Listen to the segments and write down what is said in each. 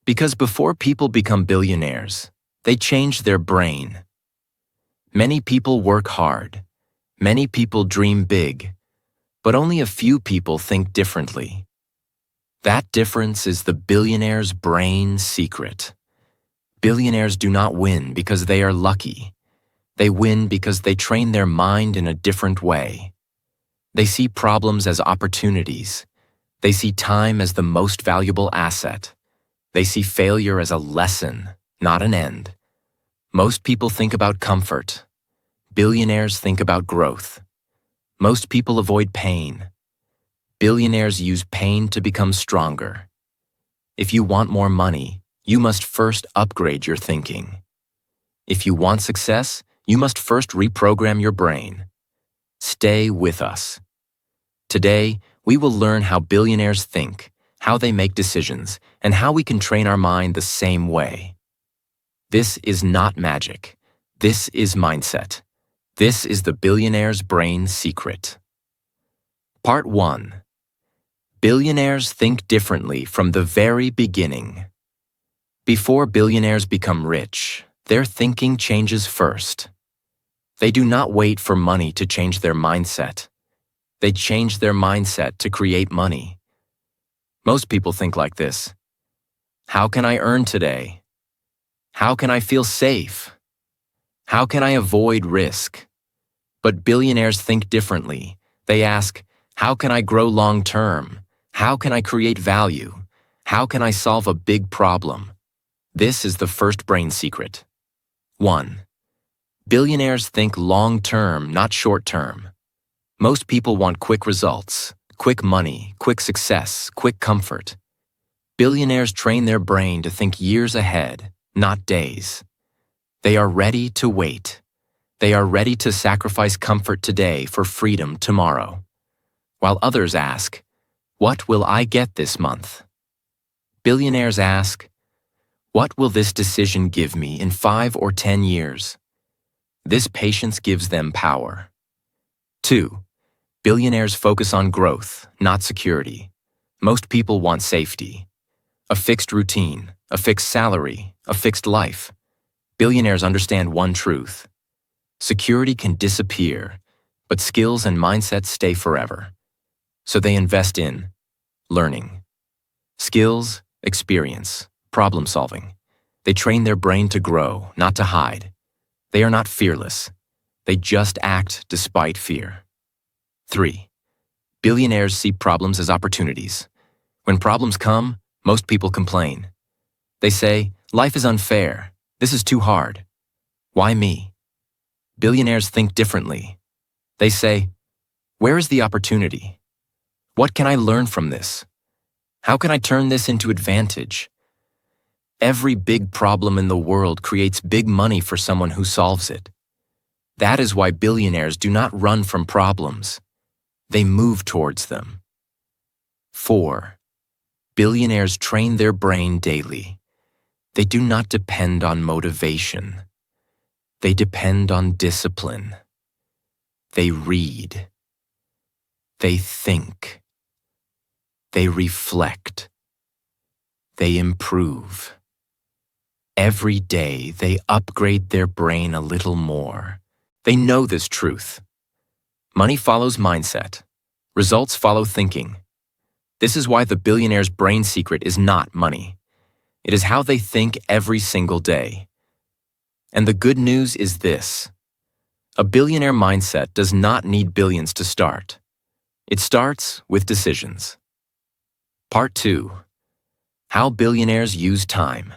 Because before people become billionaires, they change their brain. Many people work hard. Many people dream big. But only a few people think differently. That difference is the billionaire's brain secret. Billionaires do not win because they are lucky. They win because they train their mind in a different way. They see problems as opportunities. They see time as the most valuable asset. They see failure as a lesson, not an end. Most people think about comfort. Billionaires think about growth. Most people avoid pain. Billionaires use pain to become stronger. If you want more money, you must first upgrade your thinking. If you want success, you must first reprogram your brain. Stay with us. Today, we will learn how billionaires think, how they make decisions, and how we can train our mind the same way. This is not magic. This is mindset. This is the billionaire's brain secret. Part 1. Billionaires think differently from the very beginning. Before billionaires become rich, their thinking changes first. They do not wait for money to change their mindset. They change their mindset to create money. Most people think like this. How can I earn today? How can I feel safe? How can I avoid risk? But billionaires think differently. They ask, how can I grow long term? How can I create value? How can I solve a big problem? This is the first brain secret. 1. Billionaires think long term, not short term. Most people want quick results, quick money, quick success, quick comfort. Billionaires train their brain to think years ahead, not days. They are ready to wait. They are ready to sacrifice comfort today for freedom tomorrow. While others ask, what will I get this month? Billionaires ask, what will this decision give me in 5 or 10 years? This patience gives them power. 2. Billionaires focus on growth, not security. Most people want safety. A fixed routine, a fixed salary, a fixed life. Billionaires understand one truth. Security can disappear, but skills and mindsets stay forever. So they invest in learning. Skills, experience, problem solving. They train their brain to grow, not to hide. They are not fearless. They just act despite fear. 3. Billionaires see problems as opportunities. When problems come, most people complain. They say, life is unfair. This is too hard. Why me? Billionaires think differently. They say, where is the opportunity? What can I learn from this? How can I turn this into advantage? Every big problem in the world creates big money for someone who solves it. That is why billionaires do not run from problems. They move towards them. 4. Billionaires train their brain daily. They do not depend on motivation. They depend on discipline. They read. They think. They reflect. They improve. Every day they upgrade their brain a little more. They know this truth. Money follows mindset. Results follow thinking. This is why the billionaire's brain secret is not money. It is how they think every single day. And the good news is this. A billionaire mindset does not need billions to start. It starts with decisions. Part 2. How billionaires use time.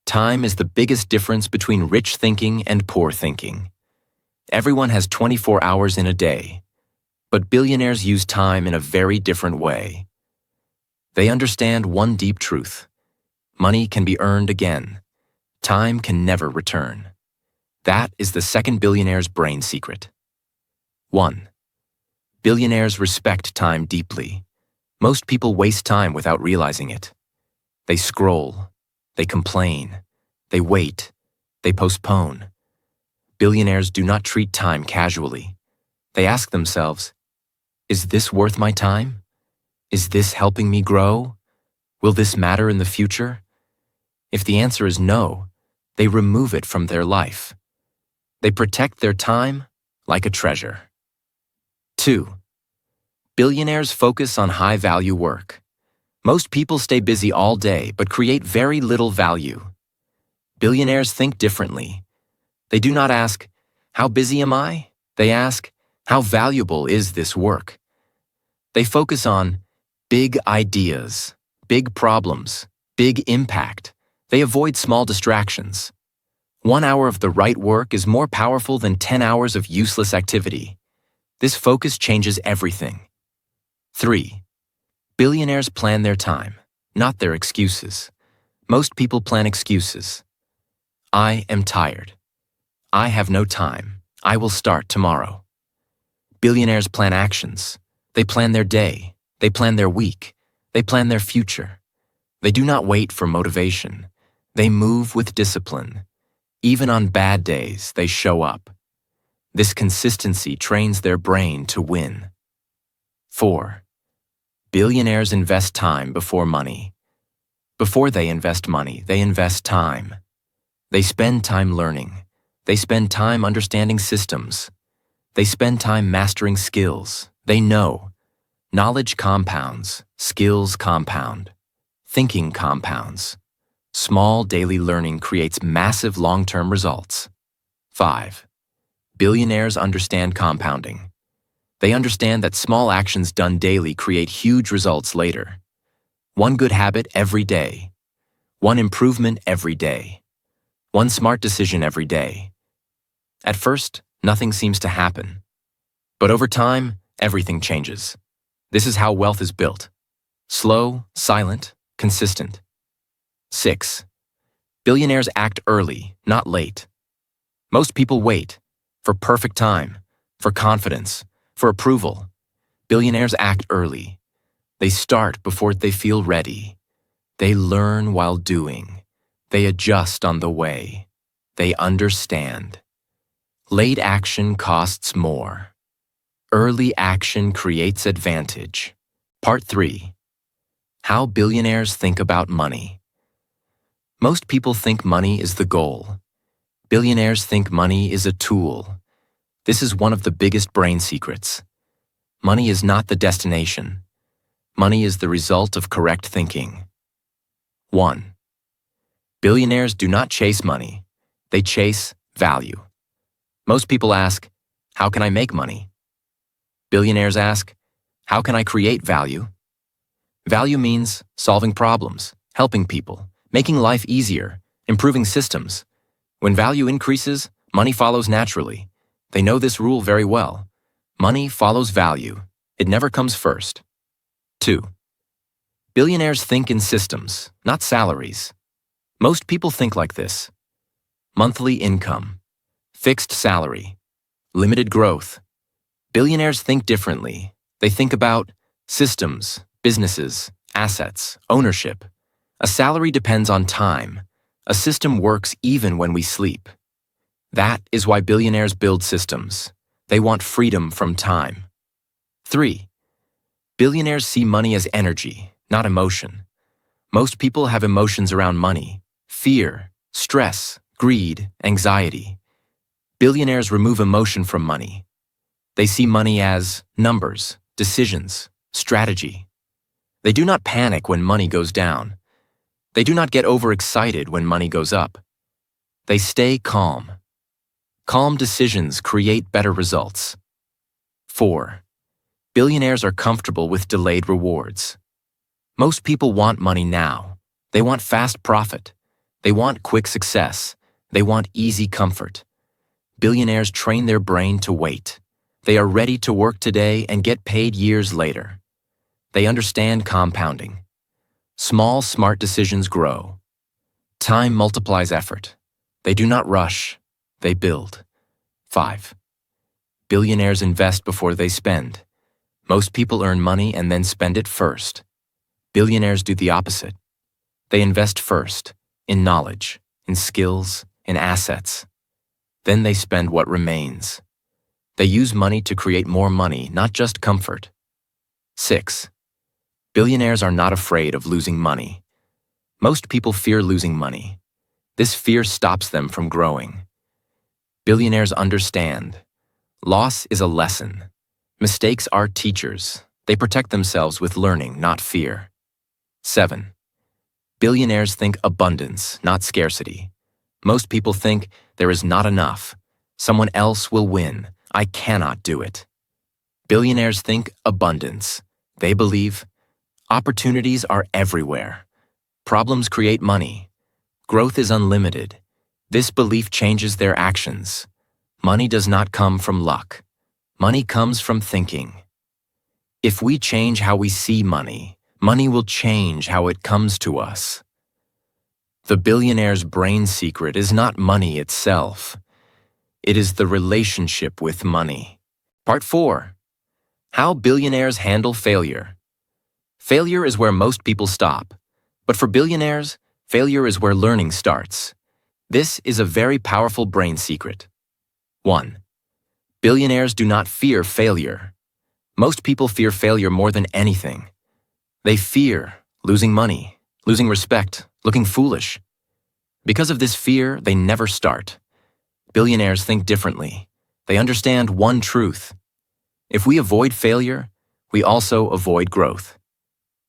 Time is the biggest difference between rich thinking and poor thinking. Everyone has 24 hours in a day, but billionaires use time in a very different way. They understand one deep truth. Money can be earned again. Time can never return. That is the second billionaire's brain secret. 1. Billionaires respect time deeply. Most people waste time without realizing it. They scroll. They complain. They wait. They postpone. Billionaires do not treat time casually. They ask themselves, is this worth my time? Is this helping me grow? Will this matter in the future? If the answer is no, they remove it from their life. They protect their time like a treasure. 2. Billionaires focus on high-value work. Most people stay busy all day but create very little value. Billionaires think differently. They do not ask, "How busy am I?" They ask, "How valuable is this work?" They focus on big ideas, big problems, big impact. They avoid small distractions. 1 hour of the right work is more powerful than 10 hours of useless activity. This focus changes everything. 3. Billionaires plan their time, not their excuses. Most people plan excuses. I am tired. I have no time. I will start tomorrow. Billionaires plan actions. They plan their day. They plan their week. They plan their future. They do not wait for motivation. They move with discipline. Even on bad days, they show up. This consistency trains their brain to win. 4. Billionaires invest time before money. Before they invest money, they invest time. They spend time learning. They spend time understanding systems. They spend time mastering skills. They know. Knowledge compounds, skills compound, thinking compounds. Small daily learning creates massive long-term results. 5. Billionaires understand compounding. They understand that small actions done daily create huge results later. One good habit every day. One improvement every day. One smart decision every day. At first, nothing seems to happen. But over time, everything changes. This is how wealth is built. Slow, silent, consistent. 6. Billionaires act early, not late. Most people wait for perfect time, for confidence, for approval. Billionaires act early. They start before they feel ready. They learn while doing. They adjust on the way. They understand. Late action costs more. Early action creates advantage. Part 3. How billionaires think about money. Most people think money is the goal. Billionaires think money is a tool. This is one of the biggest brain secrets. Money is not the destination. Money is the result of correct thinking. 1. Billionaires do not chase money. They chase value. Most people ask, "How can I make money?" Billionaires ask, "How can I create value?" Value means solving problems, helping people, making life easier, improving systems. When value increases, money follows naturally. They know this rule very well. Money follows value. It never comes first. 2. Billionaires think in systems, not salaries. Most people think like this. Monthly income, fixed salary, limited growth. Billionaires think differently. They think about systems, businesses, assets, ownership. A salary depends on time. A system works even when we sleep. That is why billionaires build systems. They want freedom from time. 3. Billionaires see money as energy, not emotion. Most people have emotions around money: fear, stress, greed, anxiety. Billionaires remove emotion from money. They see money as numbers, decisions, strategy. They do not panic when money goes down. They do not get overexcited when money goes up. They stay calm. Calm decisions create better results. 4. Billionaires are comfortable with delayed rewards. Most people want money now. They want fast profit. They want quick success. They want easy comfort. Billionaires train their brain to wait. They are ready to work today and get paid years later. They understand compounding. Small, smart decisions grow. Time multiplies effort. They do not rush. They build. 5. Billionaires invest before they spend. Most people earn money and then spend it first. Billionaires do the opposite. They invest first, in knowledge, in skills, in assets. Then they spend what remains. They use money to create more money, not just comfort. 6. Billionaires are not afraid of losing money. Most people fear losing money. This fear stops them from growing. Billionaires understand. Loss is a lesson. Mistakes are teachers. They protect themselves with learning, not fear. 7. Billionaires think abundance, not scarcity. Most people think there is not enough. Someone else will win. I cannot do it. Billionaires think abundance. They believe opportunities are everywhere. Problems create money. Growth is unlimited. This belief changes their actions. Money does not come from luck. Money comes from thinking. If we change how we see money, money will change how it comes to us. The billionaire's brain secret is not money itself. It is the relationship with money. Part 4. How billionaires handle failure. Failure is where most people stop. But for billionaires, failure is where learning starts. This is a very powerful brain secret. 1. Billionaires do not fear failure. Most people fear failure more than anything. They fear losing money, losing respect, looking foolish. Because of this fear, they never start. Billionaires think differently. They understand one truth. If we avoid failure, we also avoid growth.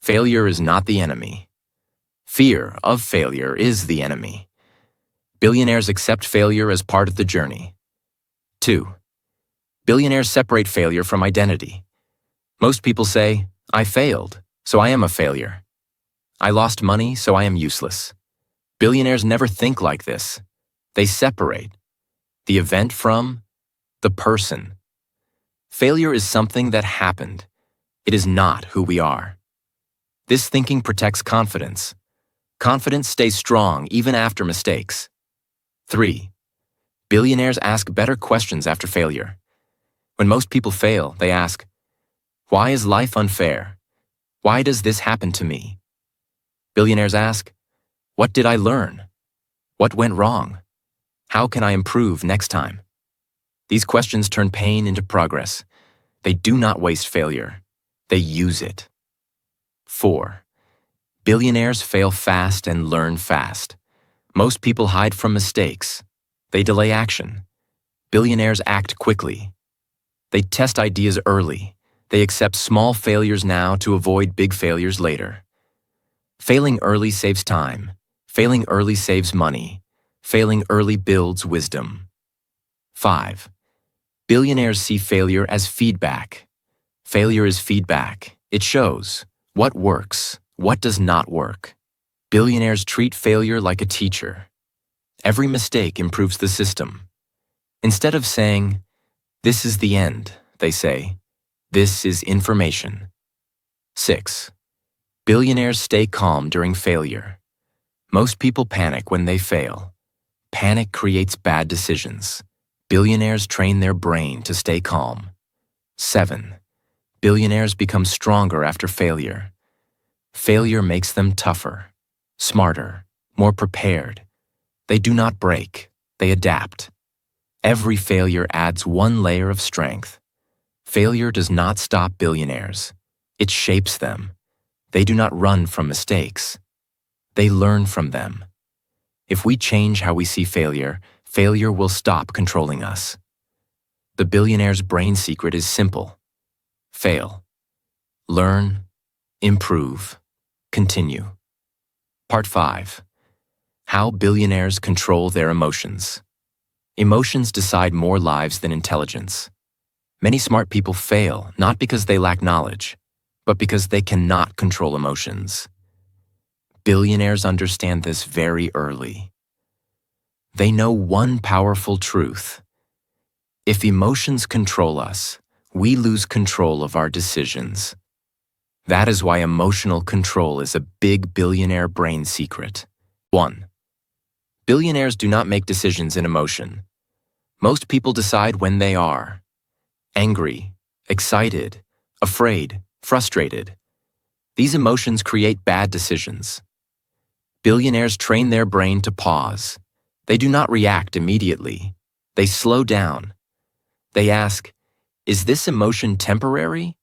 Failure is not the enemy. Fear of failure is the enemy. Billionaires accept failure as part of the journey. 2. Billionaires separate failure from identity. Most people say, I failed, so I am a failure. I lost money, so I am useless. Billionaires never think like this. They separate the event from the person. Failure is something that happened. It is not who we are. This thinking protects confidence. Confidence stays strong even after mistakes. 3. Billionaires ask better questions after failure. When most people fail, they ask, why is life unfair? Why does this happen to me? Billionaires ask, what did I learn? What went wrong? How can I improve next time? These questions turn pain into progress. They do not waste failure. They use it. 4. Billionaires fail fast and learn fast. Most people hide from mistakes. They delay action. Billionaires act quickly. They test ideas early. They accept small failures now to avoid big failures later. Failing early saves time. Failing early saves money. Failing early builds wisdom. 5. Billionaires see failure as feedback. Failure is feedback. It shows what works, what does not work. Billionaires treat failure like a teacher. Every mistake improves the system. Instead of saying, this is the end, they say, this is information. 6. Billionaires stay calm during failure. Most people panic when they fail. Panic creates bad decisions. Billionaires train their brain to stay calm. 7. Billionaires become stronger after failure. Failure makes them tougher, smarter, more prepared. They do not break, they adapt. Every failure adds one layer of strength. Failure does not stop billionaires. It shapes them. They do not run from mistakes. They learn from them. If we change how we see failure, failure will stop controlling us. The billionaire's brain secret is simple. Fail. Learn. Improve. Continue. Part 5. How billionaires control their emotions. Emotions decide more lives than intelligence. Many smart people fail not because they lack knowledge, but because they cannot control emotions. Billionaires understand this very early. They know one powerful truth. If emotions control us, we lose control of our decisions. That is why emotional control is a big billionaire brain secret. 1. Billionaires do not make decisions in emotion. Most people decide when they are angry, excited, afraid, frustrated. These emotions create bad decisions. Billionaires train their brain to pause. They do not react immediately. They slow down. They ask, is this emotion temporary